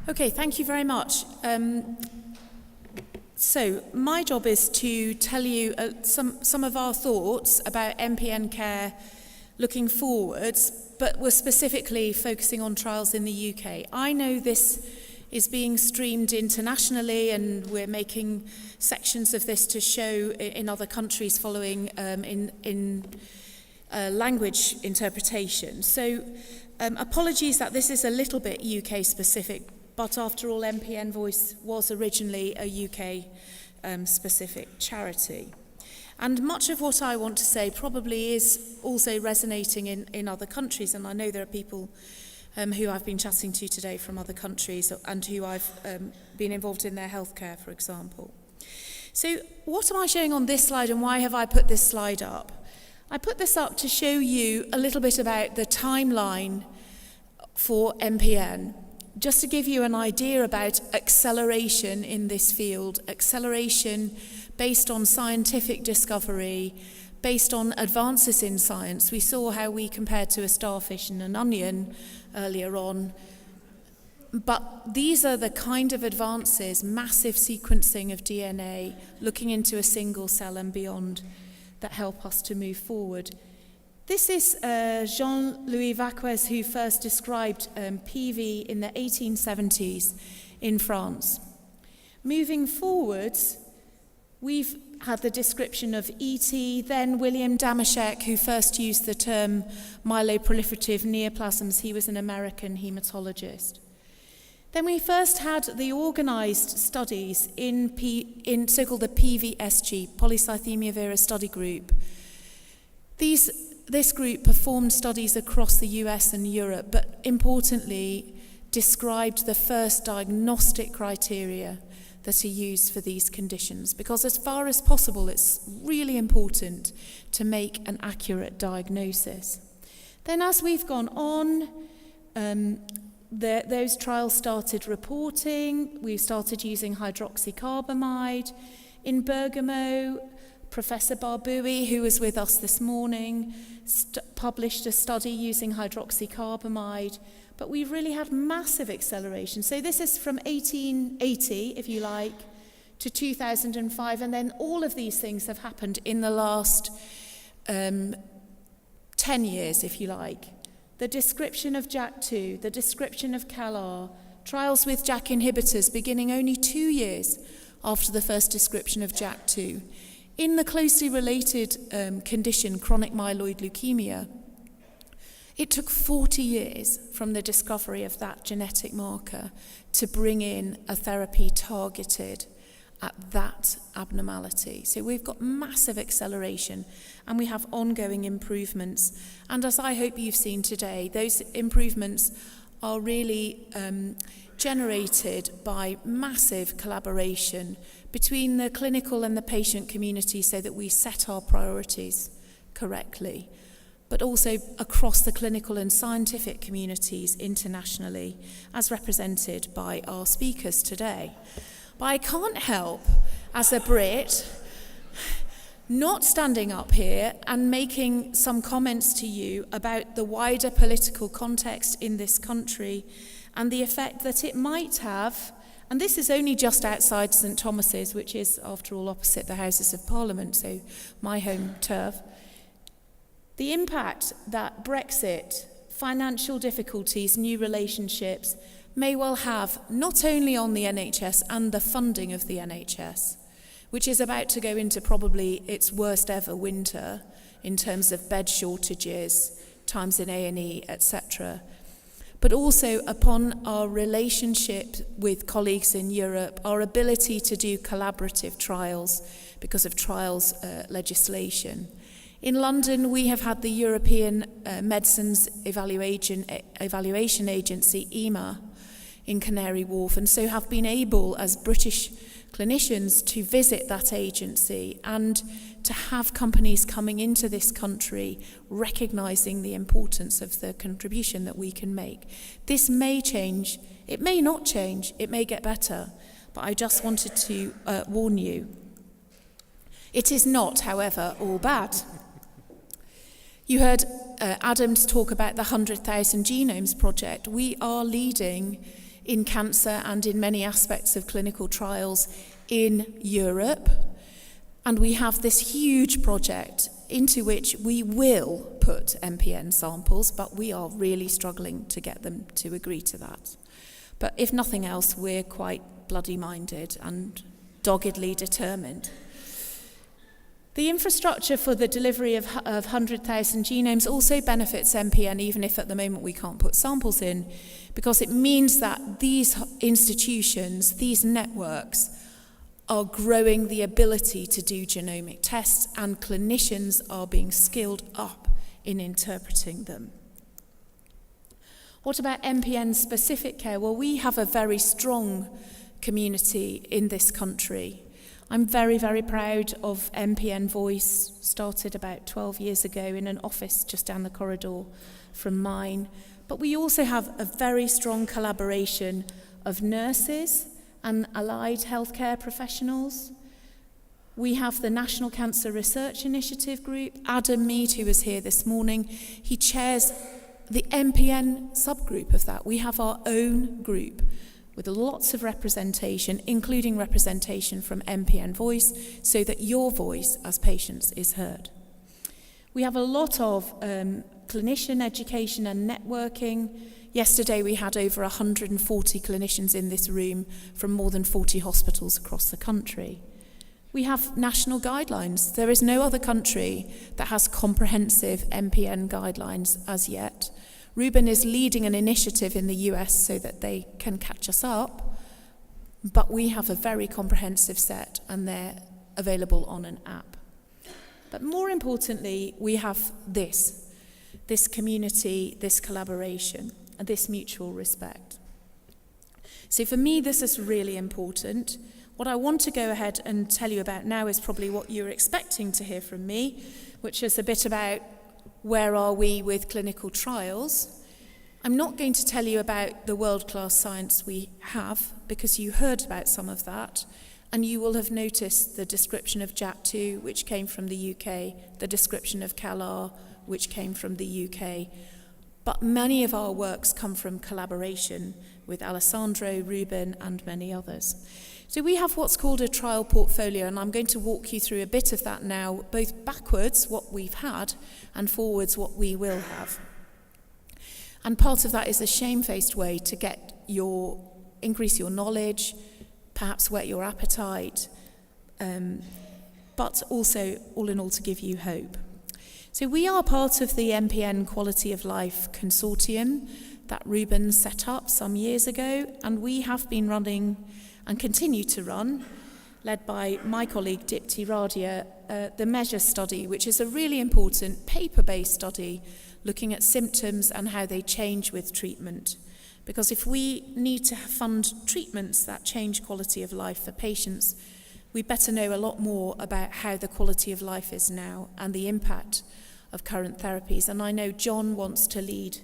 Okay, thank you very much. So my job is to tell you some of our thoughts about MPN care looking forwards, but we're specifically focusing on trials in the UK. I know this is being streamed internationally, and we're making sections of this to show in other countries following in language interpretation. So apologies that this is a little bit UK specific, but after all, MPN Voice was originally a UK specific charity. And much of what I want to say probably is also resonating in other countries, and I know there are people who I've been chatting to today from other countries and who I've been involved in their healthcare, for example. So what am I showing on this slide, and why have I put this slide up? I put this up to show you a little bit about the timeline for MPN, just to give you an idea about acceleration in this field, acceleration based on scientific discovery, based on advances in science. We saw how we compared to a starfish and an onion earlier on. But these are the kind of advances, massive sequencing of DNA, looking into a single cell and beyond, that help us to move forward. This is Jean-Louis Vaquez, who first described PV in the 1870s in France. Moving forwards, we've had the description of ET, then William Damashek, who first used the term myeloproliferative neoplasms. He was an American hematologist. Then we first had the organised studies in so-called the PVSG, Polycythemia Vera Study Group. This group performed studies across the US and Europe, but importantly described the first diagnostic criteria that are used for these conditions, because as far as possible it's really important to make an accurate diagnosis. Then as we've gone on, those trials started reporting. We started using hydroxycarbamide. In Bergamo, Professor Barboui, who was with us this morning, published a study using hydroxycarbamide, but we've really had massive acceleration. So this is from 1880, if you like, to 2005, and then all of these things have happened in the last 10 years, if you like. The description of JAK2, the description of CALR, trials with JAK inhibitors beginning only 2 years after the first description of JAK2. In the closely related condition, chronic myeloid leukemia, it took 40 years from the discovery of that genetic marker to bring in a therapy targeted at that abnormality. So we've got massive acceleration, and we have ongoing improvements. And as I hope you've seen today, those improvements are really generated by massive collaboration between the clinical and the patient community so that we set our priorities correctly, but also across the clinical and scientific communities internationally, as represented by our speakers today. But I can't help, as a Brit, not standing up here and making some comments to you about the wider political context in this country and the effect that it might have, and this is only just outside St Thomas's, which is, after all, opposite the Houses of Parliament, so my home turf, the impact that Brexit, financial difficulties, new relationships may well have not only on the NHS and the funding of the NHS, which is about to go into probably its worst ever winter in terms of bed shortages, times in A&E, etc., but also upon our relationship with colleagues in Europe, our ability to do collaborative trials because of trials legislation. In London, we have had the European Medicines Evaluation Agency, EMA, in Canary Wharf, and so have been able, as British clinicians, to visit that agency and to have companies coming into this country recognising the importance of the contribution that we can make. This may change, it may not change, it may get better, but I just wanted to warn you. It is not, however, all bad. You heard Adam's talk about the 100,000 Genomes Project. We are leading in cancer and in many aspects of clinical trials in Europe. And we have this huge project into which we will put MPN samples, but we are really struggling to get them to agree to that. But if nothing else, we're quite bloody-minded and doggedly determined. The infrastructure for the delivery of 100,000 genomes also benefits MPN, even if at the moment we can't put samples in, because it means that these institutions, these networks, are growing the ability to do genomic tests, and clinicians are being skilled up in interpreting them. What about MPN-specific care? Well, we have a very strong community in this country. I'm very, very proud of MPN Voice, started about 12 years ago in an office just down the corridor from mine. But we also have a very strong collaboration of nurses and allied healthcare professionals. We have the National Cancer Research Initiative group. Adam Mead, who was here this morning, he chairs the MPN subgroup of that. We have our own group with lots of representation, including representation from MPN Voice, so that your voice as patients is heard. We have a lot of clinician education and networking. Yesterday we had over 140 clinicians in this room from more than 40 hospitals across the country. We have national guidelines. There is no other country that has comprehensive MPN guidelines as yet. Ruben is leading an initiative in the US so that they can catch us up, but we have a very comprehensive set and they're available on an app. But more importantly, we have this community, this collaboration, and this mutual respect. So for me, this is really important. What I want to go ahead and tell you about now is probably what you're expecting to hear from me, which is a bit about where are we with clinical trials. I'm not going to tell you about the world-class science we have, because you heard about some of that, and you will have noticed the description of JAT2, which came from the UK, the description of CALR, which came from the UK. But many of our works come from collaboration with Alessandro, Ruben, and many others. So we have what's called a trial portfolio, and I'm going to walk you through a bit of that now, both backwards, what we've had, and forwards, what we will have. And part of that is a shamefaced way to increase your knowledge, perhaps whet your appetite, but also, all in all, to give you hope. So we are part of the MPN Quality of Life Consortium that Ruben set up some years ago, and we have been running and continue to run, led by my colleague Dipti Radia, the MEASURE study, which is a really important paper-based study looking at symptoms and how they change with treatment. Because if we need to fund treatments that change quality of life for patients, we better know a lot more about how the quality of life is now and the impact of current therapies. And I know John wants to lead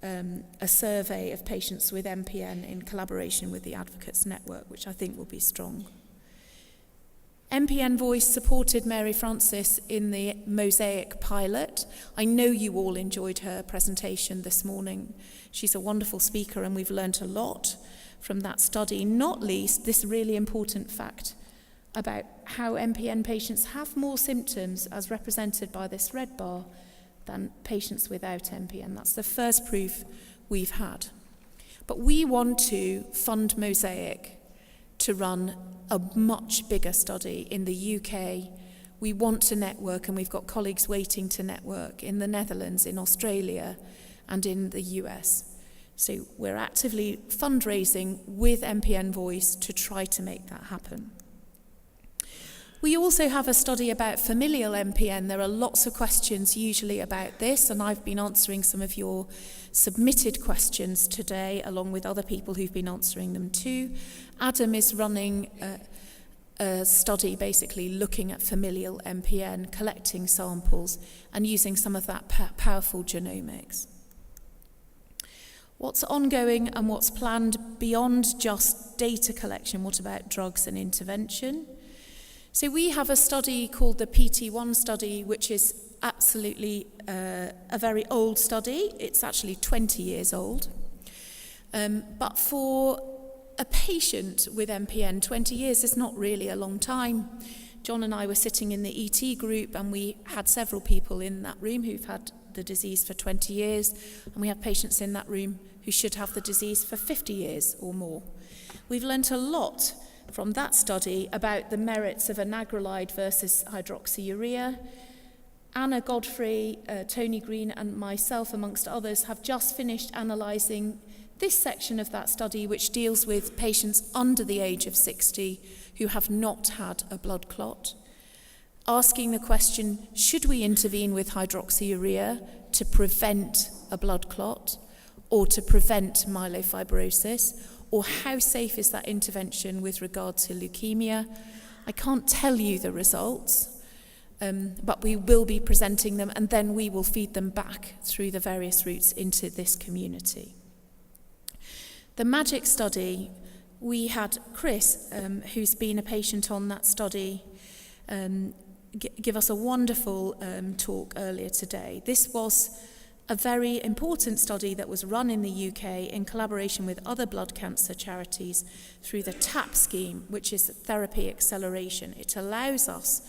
a survey of patients with MPN in collaboration with the Advocates Network, which I think will be strong. MPN Voice supported Mary Francis in the Mosaic pilot. I know you all enjoyed her presentation this morning. She's a wonderful speaker, and we've learned a lot from that study, not least this really important fact about how MPN patients have more symptoms, as represented by this red bar, than patients without MPN. That's the first proof we've had. But we want to fund Mosaic to run a much bigger study in the UK. We want to network, and we've got colleagues waiting to network in the Netherlands, in Australia, and in the US. So we're actively fundraising with MPN Voice to try to make that happen. We also have a study about familial MPN. There are lots of questions usually about this, and I've been answering some of your submitted questions today, along with other people who've been answering them too. Adam is running a study basically looking at familial MPN, collecting samples, and using some of that powerful genomics. What's ongoing and what's planned beyond just data collection? What about drugs and intervention? So we have a study called the PT1 study, which is absolutely a very old study. It's actually 20 years old. But for a patient with MPN, 20 years is not really a long time. John and I were sitting in the ET group, and we had several people in that room who've had the disease for 20 years, and we have patients in that room who should have the disease for 50 years or more. We've learnt a lot from that study about the merits of anagrelide versus hydroxyurea. Anna Godfrey, Tony Green and myself, amongst others, have just finished analysing this section of that study, which deals with patients under the age of 60 who have not had a blood clot, asking the question, should we intervene with hydroxyurea to prevent a blood clot or to prevent myelofibrosis, or how safe is that intervention with regard to leukemia? I can't tell you the results, but we will be presenting them, and then we will feed them back through the various routes into this community. The MAGIC study, we had Chris, who's been a patient on that study, give us a wonderful talk earlier today. This was a very important study that was run in the UK in collaboration with other blood cancer charities through the TAP scheme, which is therapy acceleration. It allows us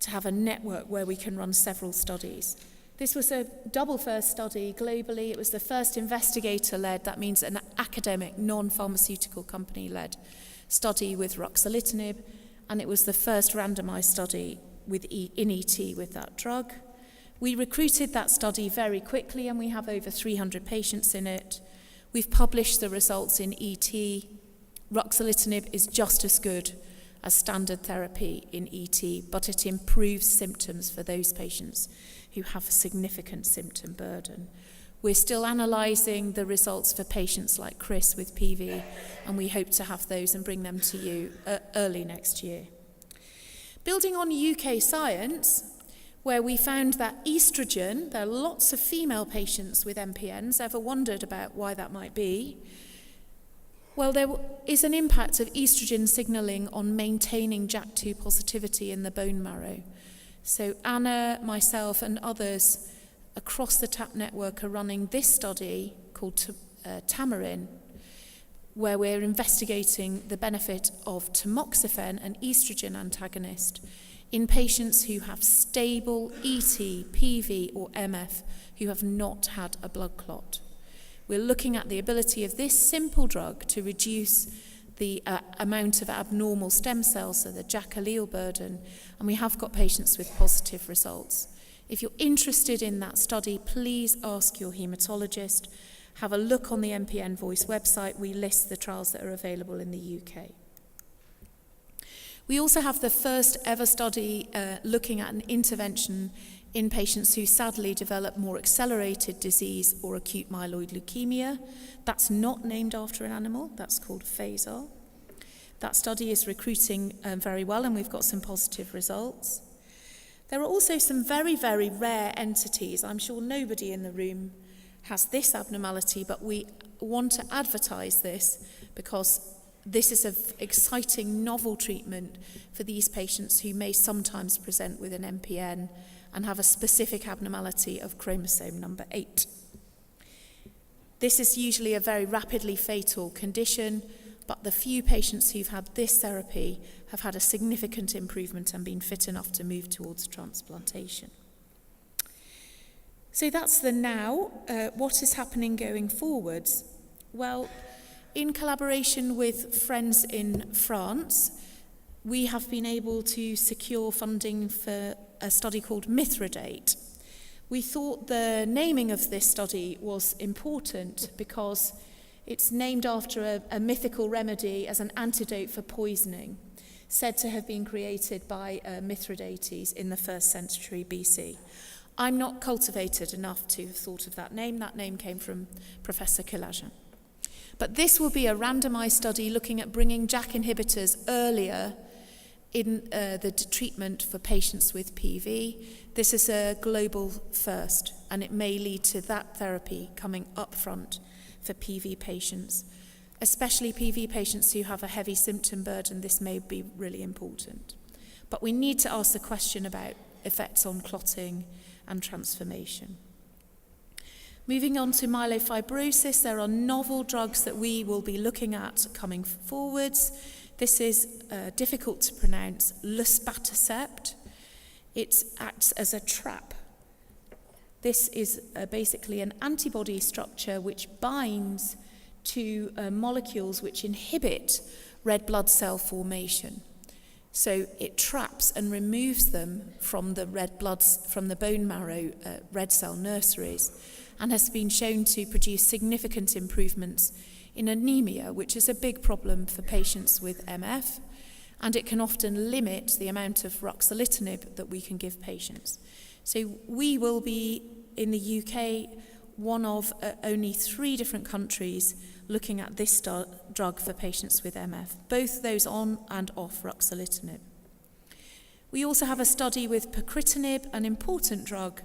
to have a network where we can run several studies. This was a double first study globally. It was the first investigator-led, that means an academic, non-pharmaceutical company-led study with ruxolitinib, and it was the first randomized study in ET with that drug. We recruited that study very quickly, and we have over 300 patients in it. We've published the results in ET. Ruxolitinib is just as good as standard therapy in ET, but it improves symptoms for those patients who have a significant symptom burden. We're still analysing the results for patients like Chris with PV, and we hope to have those and bring them to you early next year. Building on UK science, where we found that estrogen, there are lots of female patients with MPNs, ever wondered about why that might be? Well, there is an impact of estrogen signalling on maintaining JAK2 positivity in the bone marrow. So Anna, myself, and others across the TAP network are running this study called Tamarin, where we're investigating the benefit of tamoxifen, an estrogen antagonist, in patients who have stable ET, PV, or MF who have not had a blood clot. We're looking at the ability of this simple drug to reduce the amount of abnormal stem cells, so the JAK allele burden, and we have got patients with positive results. If you're interested in that study, please ask your haematologist. Have a look on the MPN Voice website. We list the trials that are available in the UK. We also have the first ever study looking at an intervention in patients who sadly develop more accelerated disease or acute myeloid leukemia. That's not named after an animal, that's called Phasar. That study is recruiting very well, and we've got some positive results. There are also some very, very rare entities. I'm sure nobody in the room has this abnormality, but we want to advertise this because this is an exciting novel treatment for these patients who may sometimes present with an MPN and have a specific abnormality of chromosome number 8. This is usually a very rapidly fatal condition, but the few patients who've had this therapy have had a significant improvement and been fit enough to move towards transplantation. So that's the now. What is happening going forwards? Well, in collaboration with friends in France, we have been able to secure funding for a study called Mithridate. We thought the naming of this study was important because it's named after a mythical remedy as an antidote for poisoning, said to have been created by Mithridates in the 1st century BC. I'm not cultivated enough to have thought of that name. That name came from Professor Kilajan. But this will be a randomized study looking at bringing JAK inhibitors earlier in the treatment for patients with PV. This is a global first, and it may lead to that therapy coming up front for PV patients. Especially PV patients who have a heavy symptom burden, this may be really important. But we need to ask the question about effects on clotting and transformation. Moving on to myelofibrosis, there are novel drugs that we will be looking at coming forwards. This is difficult to pronounce, luspatercept. It acts as a trap. This is basically an antibody structure which binds to molecules which inhibit red blood cell formation. So it traps and removes them from the from the bone marrow red cell nurseries, and has been shown to produce significant improvements in anemia, which is a big problem for patients with MF, and it can often limit the amount of ruxolitinib that we can give patients. So we will be, in the UK, one of only 3 different countries looking at this drug for patients with MF, both those on and off ruxolitinib. We also have a study with pacritinib, an important drug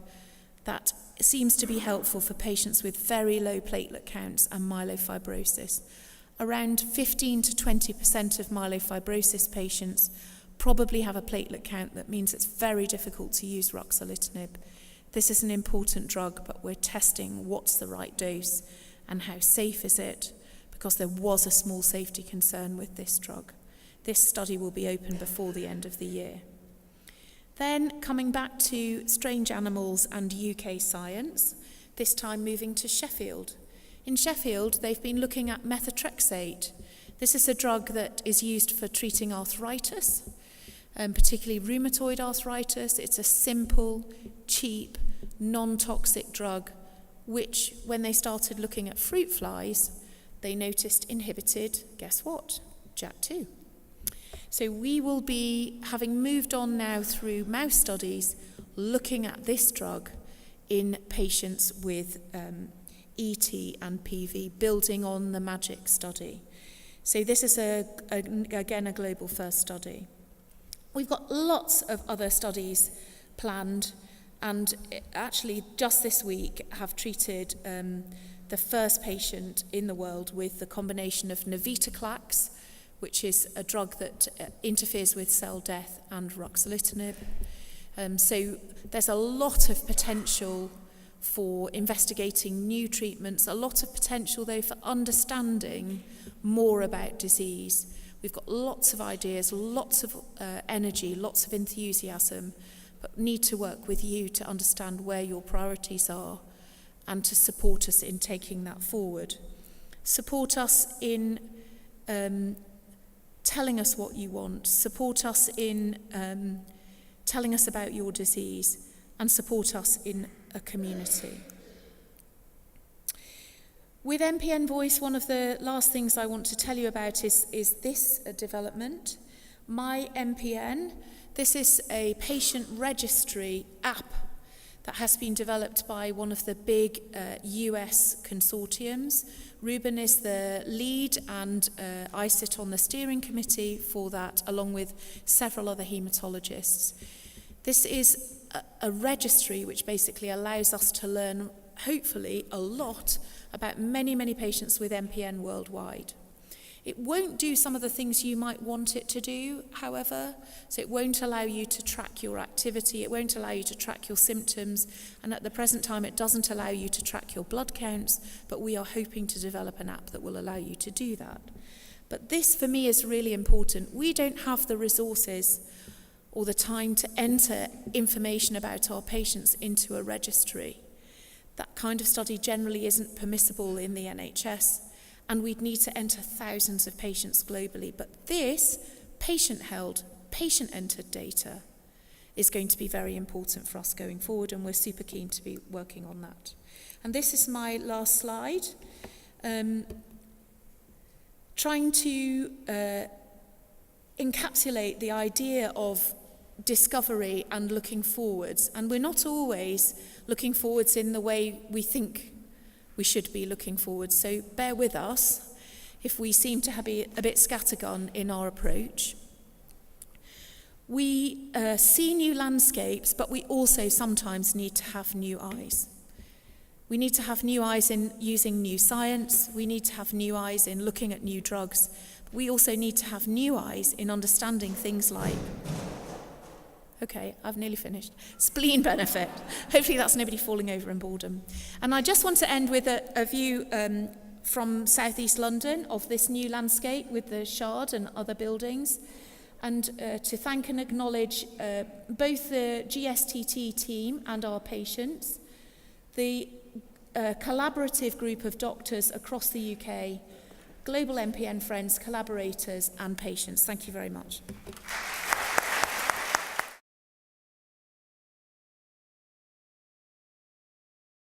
that seems to be helpful for patients with very low platelet counts and myelofibrosis. Around 15 to 20% of myelofibrosis patients probably have a platelet count that means it's very difficult to use ruxolitinib. This is an important drug, but we're testing what's the right dose and how safe is it, because there was a small safety concern with this drug. This study will be open before the end of the year. Then coming back to strange animals and UK science, this time moving to Sheffield. In Sheffield, they've been looking at methotrexate. This is a drug that is used for treating arthritis, particularly rheumatoid arthritis. It's a simple, cheap, non-toxic drug, which, when they started looking at fruit flies, they noticed inhibited, guess what? JAK2. So we will be, having moved on now through mouse studies, looking at this drug in patients with ET and PV, building on the MAGIC study. So this is, again, a global first study. We've got lots of other studies planned, and actually just this week have treated the first patient in the world with the combination of navitoclax, which is a drug that interferes with cell death, and ruxolitinib. So there's a lot of potential for investigating new treatments, a lot of potential, though, for understanding more about disease. We've got lots of ideas, lots of energy, lots of enthusiasm, but need to work with you to understand where your priorities are and to support us in taking that forward. Support us in telling us what you want, support us in telling us about your disease, and support us in a community. With MPN Voice, one of the last things I want to tell you about is this development, My MPN. This is a patient registry app that has been developed by one of the big US consortiums. Ruben is the lead, and I sit on the steering committee for that, along with several other haematologists. This is a registry which basically allows us to learn, hopefully, a lot about many, many patients with MPN worldwide. It won't do some of the things you might want it to do, however, so it won't allow you to track your activity, it won't allow you to track your symptoms, and at the present time it doesn't allow you to track your blood counts, but we are hoping to develop an app that will allow you to do that. But this, for me, is really important. We don't have the resources or the time to enter information about our patients into a registry. That kind of study generally isn't permissible in the NHS, and we'd need to enter thousands of patients globally. But this patient-held, patient-entered data is going to be very important for us going forward, and we're super keen to be working on that. And this is my last slide. Trying to encapsulate the idea of discovery and looking forwards. And we're not always looking forwards in the way we think we should be looking forwards. So bear with us if we seem to be a bit scattergun in our approach. We see new landscapes, but we also sometimes need to have new eyes. We need to have new eyes in using new science. We need to have new eyes in looking at new drugs. But we also need to have new eyes in understanding things like, Okay, I've nearly finished. Spleen benefit. Hopefully that's nobody falling over in boredom. And I just want to end with a view from southeast London of this new landscape with the Shard and other buildings, and to thank and acknowledge both the GSTT team and our patients, the collaborative group of doctors across the UK, global MPN friends, collaborators and patients. Thank you very much.